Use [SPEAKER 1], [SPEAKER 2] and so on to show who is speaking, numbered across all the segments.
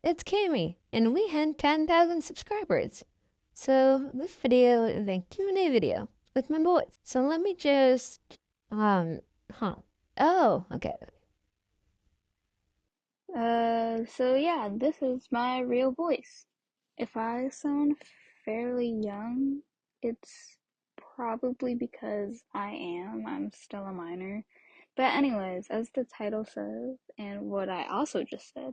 [SPEAKER 1] it's Cami, and we had 10,000 subscribers. So this video is a Q&A video with my boys. So let me just, um, huh. Oh, okay.
[SPEAKER 2] So yeah, this is my real voice. If I sound fairly young, it's probably because I'm still a minor. But anyways, as the title says, and what I also just said,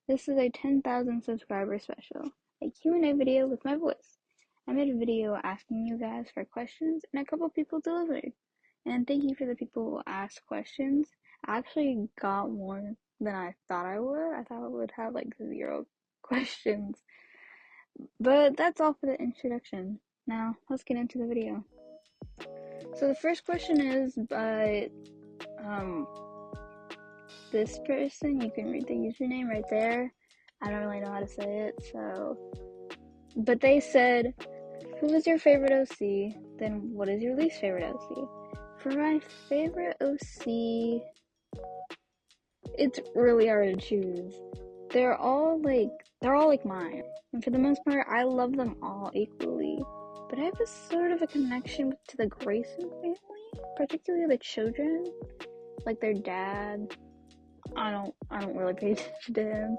[SPEAKER 2] this is a 10,000 subscriber special, a Q&A video with my voice. I made a video asking you guys for questions, and a couple people delivered. And thank you for the people who asked questions. I actually got more than I thought I would. I thought I would have like zero questions. But that's all for the introduction. Now, let's get into the video. So the first question is by um this person. You can read the username right there. I don't really know how to say it, so but they said, who is your favorite OC? Then what is your least favorite OC? For my favorite OC, it's really hard to choose. They're all like mine. And for the most part, I love them all equally. But I have a sort of a connection to the Grayson family, particularly the children, like their dad. I don't really pay attention to him.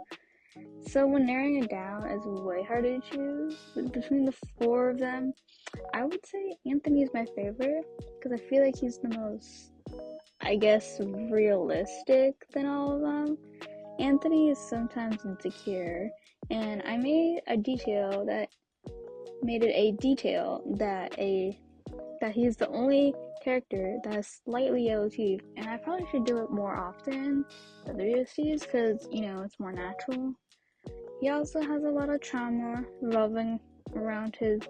[SPEAKER 2] So when narrowing it down, it's way harder to choose. But between the four of them, I would say Anthony is my favorite because I feel like he's the most, I guess, realistic than all of them. Anthony is sometimes insecure, and I made a detail that made it a detail that he's the only character that has slightly yellow teeth, and I probably should do it more often the other OCs because it's more natural. He also has a lot of trauma revolving around his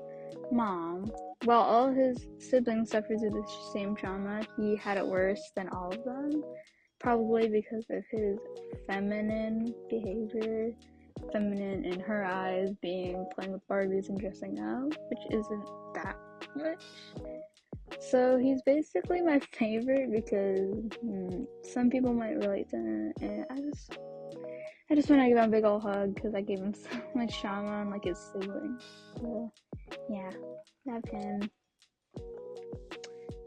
[SPEAKER 2] mom. While all his siblings suffered through the same trauma, he had it worse than all of them, probably because of his feminine behavior. Feminine in her eyes being playing with Barbies and dressing up, which isn't that much. So he's basically my favorite because some people might relate to him, and I just want to give him a big old hug because I gave him so much trauma and like his siblings. So yeah, love him.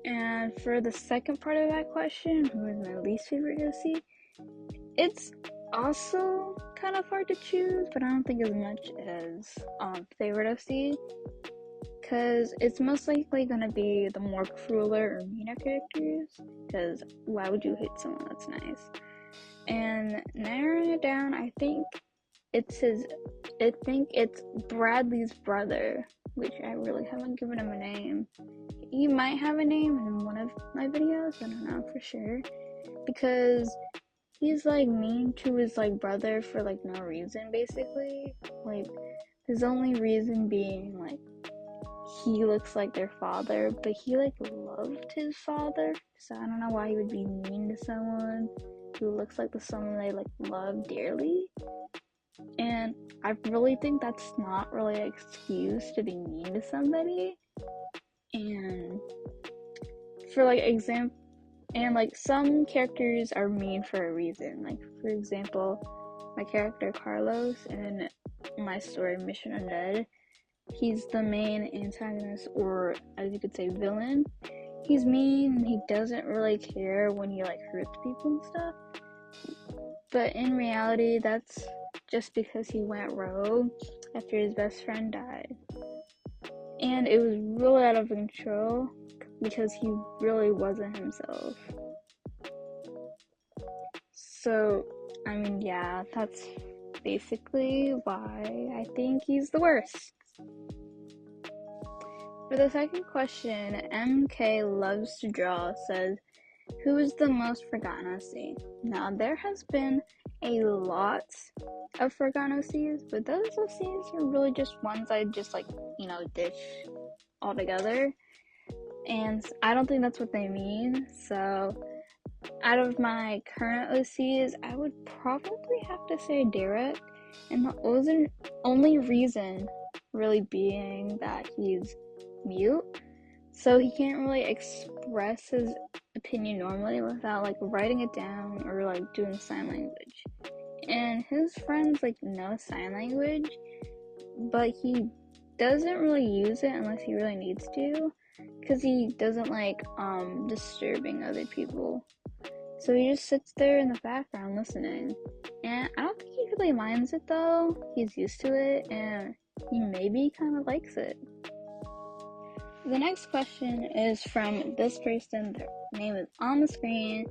[SPEAKER 2] And for the second part of that question, who is my least favorite OC? It's also kind of hard to choose, but I don't think as much as favorite OC, because it's most likely gonna be the more crueler or meaner characters. Because why would you hate someone that's nice? And narrowing it down, I think it's Bradley's brother, which I really haven't given him a name. He might have a name in one of my videos, I don't know for sure. Because he's like mean to his like brother for like no reason basically. Like his only reason being like he looks like their father, but he like loved his father. So I don't know why he would be mean to someone who looks like the someone they like love dearly. And I really think that's not really an excuse to be mean to somebody. And for like example, and like some characters are mean for a reason. Like for example, my character Carlos in my story Mission Undead, he's the main antagonist, or as you could say, villain. He's mean and he doesn't really care when he like hurts people and stuff. But in reality, that's just because he went rogue after his best friend died. And it was really out of control because he really wasn't himself. So, I mean, yeah, that's basically why I think he's the worst. For the second question, MK Loves to Draw says, who is the most forgotten OC? Now, there has been a lot of forgotten OCs, but those OCs are really just ones I just like, ditch altogether. And I don't think that's what they mean. So, out of my current OCs, I would probably have to say Derek. And the only reason really being that he's mute. So he can't really express his opinion normally without like writing it down or like doing sign language. and his friends like know sign language, but he doesn't really use it unless he really needs to, because he doesn't like disturbing other people. So he just sits there in the background listening. And I don't think he really minds it though. He's used to it and he maybe kind of likes it. The next question is from this person. Their name is on the screen.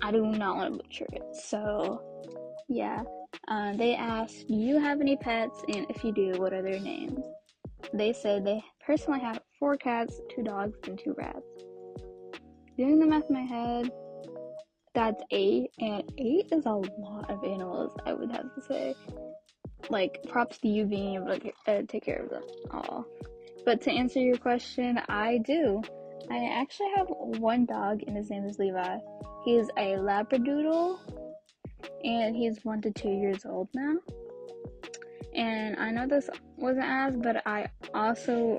[SPEAKER 2] I do not want to butcher it. So, yeah. They asked, do you have any pets? And if you do, what are their names? They said they personally have 4 cats, 2 dogs, and 2 rats. Doing the math in my head, that's 8, and 8 is a lot of animals, I would have to say. Like, props to you being able to take care of them all. But to answer your question, I do. I actually have 1 dog, and his name is Levi. He's a Labradoodle, and he's 1 to 2 years old now. And I know this wasn't asked, but I also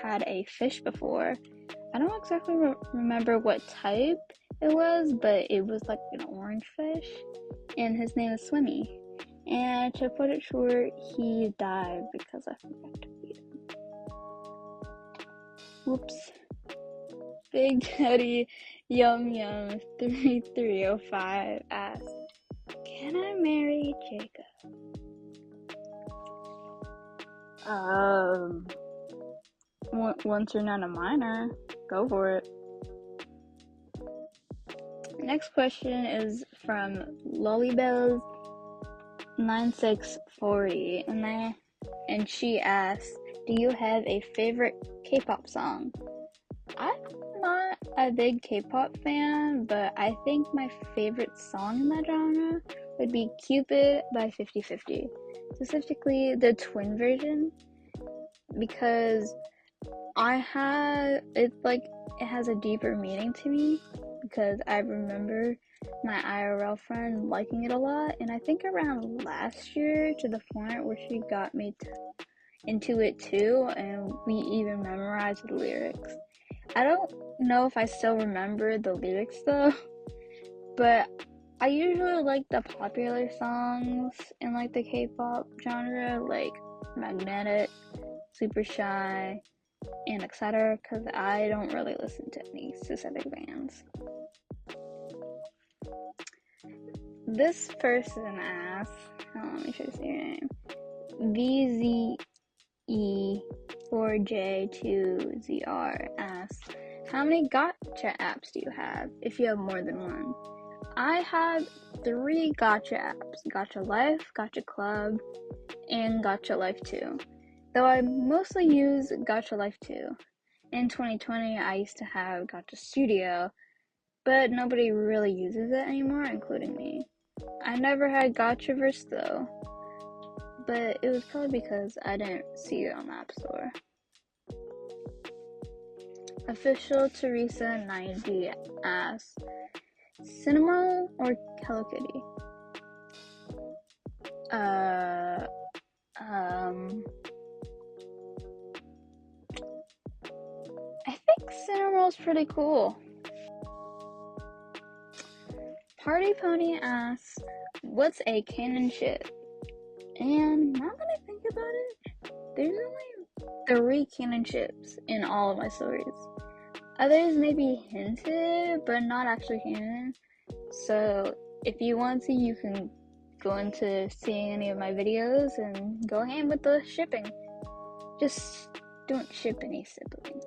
[SPEAKER 2] had a fish before. I don't exactly remember what type it was, but it was like an orange fish, and his name is Swimmy. And to put it short, he died because I forgot to feed him. Whoops. Big Daddy Yum Yum 3305 asked, can I marry Jacob? Once you're not a minor, go for it. Next question is from Lollybells9640, and she asks, do you have a favorite K-pop song? I'm not a big K-pop fan, but I think my favorite song in that genre would be Cupid by 50/50. Specifically the twin version, because it has a deeper meaning to me, because I remember my IRL friend liking it a lot, and I think around last year to the point where she got me into it too, and we even memorized the lyrics. I don't know if I still remember the lyrics though, but I usually like the popular songs in like the K-pop genre, like Magnetic, Super Shy, and etc., because I don't really listen to any specific bands. This person asks, let me try to say your name, VZE4J2ZR asks, how many gacha apps do you have, if you have more than one? I have 3 gacha apps, Gacha Life, Gacha Club, and Gacha Life 2. Though I mostly use Gacha Life 2. In 2020, I used to have Gacha Studio, but nobody really uses it anymore, including me. I never had Gachaverse though, but it was probably because I didn't see it on the App Store. Official Teresa 90 asks, Cinnamon or Hello Kitty? I think Cinnamoroll's pretty cool. Party Pony asks, what's a canon ship? And now that I think about it, there's only 3 canon ships in all of my stories. Others may be hinted, but not actually canon. So if you want to, you can go into seeing any of my videos and go ham with the shipping. Just don't ship any siblings.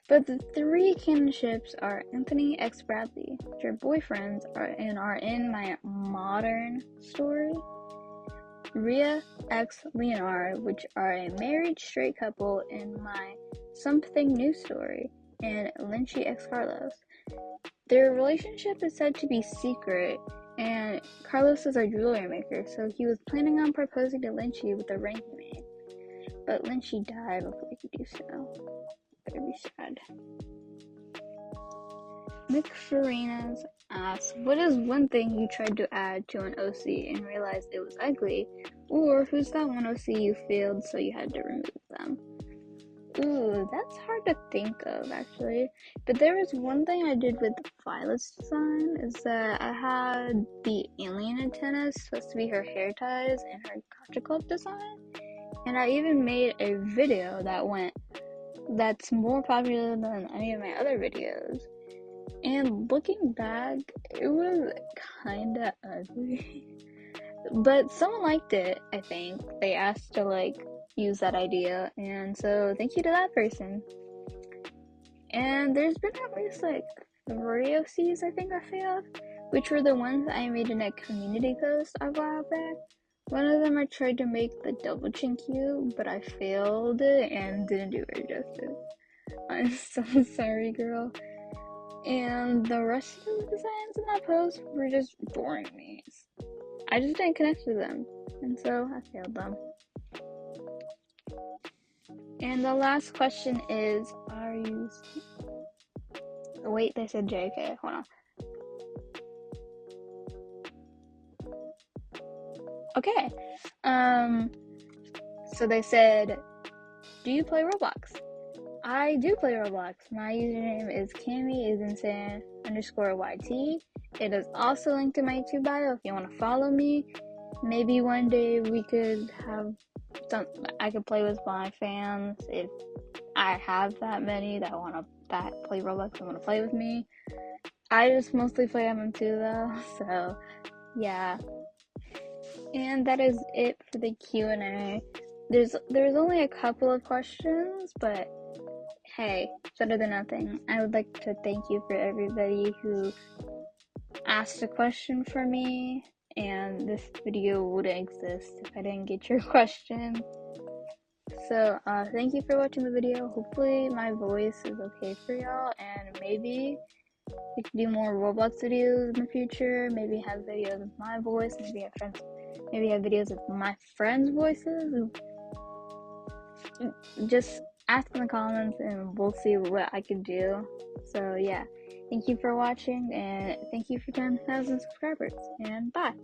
[SPEAKER 2] But the 3 canon ships are Anthony X Bradley, which are boyfriends are in my modern story, Rhea X Leonard, which are a married straight couple in my Something New story, and Lynchy X Carlos. Their relationship is said to be secret, and Carlos is a jewelry maker, so he was planning on proposing to Lynchy with the ring he made. But Lynchy died before he could do so. Better be sad. Nick Farinas asks, what is one thing you tried to add to an OC and realized it was ugly? Or who's that one OC you failed so you had to remove them? Ooh, that's hard to think of actually. But there was one thing I did with Violet's design is that I had the alien antennas supposed to be her hair ties and her Gotcha Club design. And I even made a video that's more popular than any of my other videos. And looking back, it was kinda ugly. But someone liked it, I think. They asked to use that idea, and so thank you to that person. And there's been at least 3 OCs I think I failed, which were the ones I made in a community post a while back. One of them I tried to make the double chin cube, but I failed it and didn't do it justice. I'm so sorry, girl. And the rest of the designs in that post were just boring me. I just didn't connect with them, and so I failed them. And the last question is, are you... Oh, wait, they said JK. Hold on. Okay. So they said, do you play Roblox? I do play Roblox. My username is CammyIsInsane_YT. It is also linked in my YouTube bio if you want to follow me. Maybe one day we could have I could play with my fans if I have that many that play Roblox and want to play with me. I just mostly play MM2 though, so yeah. And that is it for the Q&A. There's only a couple of questions, but hey, better than nothing. I would like to thank you for everybody who asked a question for me, and this video wouldn't exist if I didn't get your question. So thank you for watching the video. Hopefully my voice is okay for y'all, and maybe we can do more Roblox videos in the future. Maybe have videos with my voice. Maybe have videos with my friends' voices. Just ask in the comments and we'll see what I can do. So yeah, thank you for watching, and thank you for 10,000 subscribers, and bye.